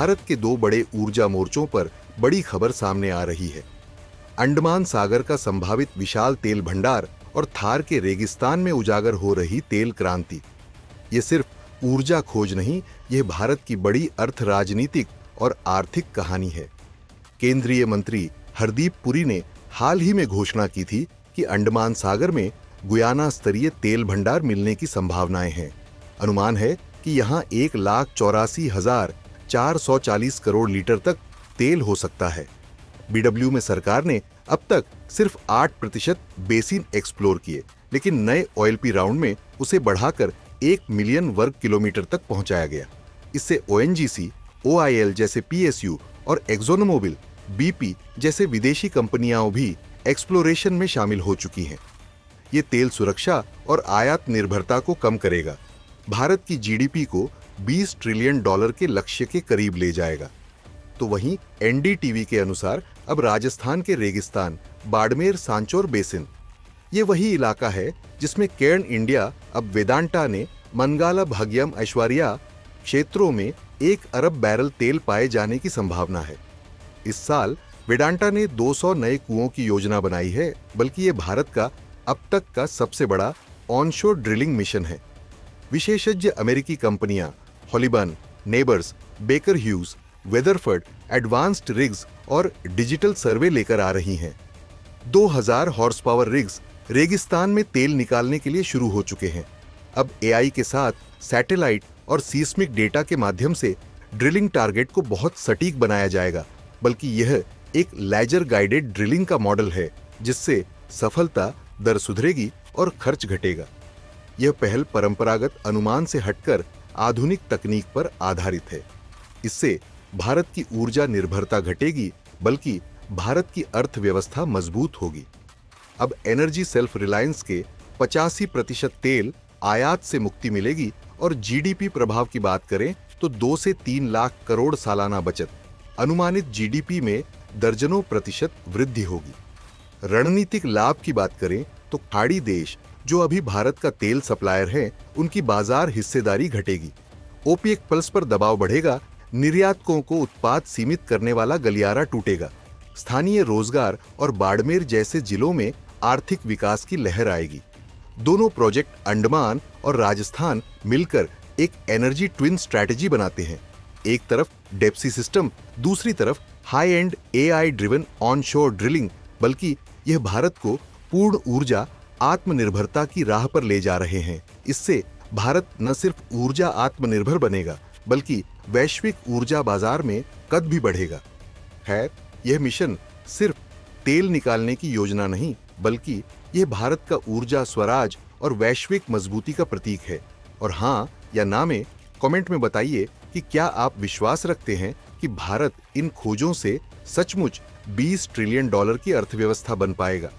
भारत के दो बड़े ऊर्जा मोर्चों पर बड़ी खबर सामने आ रही है। अंडमान सागर का संभावित विशाल तेल भंडार और थार के रेगिस्तान में उजागर हो रही तेल क्रांति। ये सिर्फ ऊर्जा खोज नहीं, यह भारत की बड़ी अर्थ राजनीतिक और आर्थिक कहानी है। केंद्रीय मंत्री हरदीप पुरी ने हाल ही में घोषणा की थी कि अंडमान सागर में गुयाना स्तरीय तेल भंडार मिलने की संभावनाएं हैं। अनुमान है कि यहां 1,84,440 करोड़ लीटर तक तेल हो सकता है। बीडब्ल्यू में सरकार ने अब तक सिर्फ 8% बेसिन एक्सप्लोर किए, लेकिन नए ओएलपी राउंड में उसे बढ़ाकर 1 मिलियन वर्ग किलोमीटर तक पहुंचाया गया। इससे ओएनजीसी, ओआईएल जैसे पीएसयू और एक्सोनोमोबिल, बीपी जैसे विदेशी कंपनियां भी एक्सप्लोरेशन में शामिल हो चुकी हैं। ये तेल सुरक्षा और आयात निर्भरता को कम करेगा, भारत की जीडीपी को $20 ट्रिलियन के लक्ष्य के करीब ले जाएगा। तो वहीं एनडीटीवी के अनुसार अब राजस्थान के रेगिस्तान बाड़मेर सांचौर बेसिन, ये वही इलाका है जिसमें केर्न इंडिया अब वेदांता ने मनगाला भाग्यम ऐश्वर्या क्षेत्रों में 1 अरब बैरल तेल पाए जाने की संभावना है। इस साल वेदांता ने 200 नए कुओं की योजना बनाई है, बल्कि ये भारत का अब तक का सबसे बड़ा ऑनशोर ड्रिलिंग मिशन है। विशेषज्ञ अमेरिकी कंपनियां Halliburton, Nabors, Baker Hughes, Weatherford advanced rigs और डिजिटल सर्वे लेकर आ रही हैं। 2000 हॉर्स पावर रिग्स रेगिस्तान में तेल निकालने के लिए शुरू हो चुके हैं। अब एआई के साथ सैटेलाइट और सीस्मिक डेटा के माध्यम से ड्रिलिंग टारगेट को बहुत सटीक बनाया जाएगा, बल्कि यह एक लेजर गाइडेड ड्रिलिंग का मॉडल है, जिससे सफलता दर सुधरेगी और खर्च घटेगा। यह पहल परंपरागत अनुमान से हटकर आधुनिक तकनीक पर आधारित है। इससे भारत की ऊर्जा निर्भरता घटेगी, बल्कि भारत की अर्थव्यवस्था मजबूत होगी। अब एनर्जी सेल्फ रिलायंस के 85% तेल आयात से मुक्ति मिलेगी और जीडीपी प्रभाव की बात करें तो 2 से 3 लाख करोड़ सालाना बचत, अनुमानित जीडीपी में दर्जनों प्रतिशत वृद्धि होगी। रणनीतिक लाभ की बात करें तो खाड़ी देश जो अभी भारत का तेल सप्लायर हैं, उनकी बाजार हिस्सेदारी घटेगी। ओपेक प्लस पर दबाव बढ़ेगा, निर्यातकों को उत्पाद सीमित करने वाला गलियारा टूटेगा। स्थानीय रोजगार और बाड़मेर जैसे जिलों में आर्थिक विकास की लहर आएगी। दोनों प्रोजेक्ट अंडमान और राजस्थान मिलकर एक एनर्जी ट्विन स्ट्रैटेजी बनाते हैं। एक तरफ डेप्सी सिस्टम, दूसरी तरफ high and AI driven onshore drilling, बल्कि यह भारत को पूर्ण ऊर्जा आत्मनिर्भरता की राह पर ले जा रहे हैं। इससे भारत न सिर्फ ऊर्जा आत्मनिर्भर बनेगा, बल्कि वैश्विक ऊर्जा बाजार में कद भी बढ़ेगा। खैर, यह मिशन सिर्फ तेल निकालने की योजना नहीं, बल्कि यह भारत का ऊर्जा स्वराज और वैश्विक मजबूती का प्रतीक है। और हाँ या ना में कमेंट में बताइए कि क्या आप विश्वास रखते हैं कि भारत इन खोजों से सचमुच $20 ट्रिलियन की अर्थव्यवस्था बन पाएगा।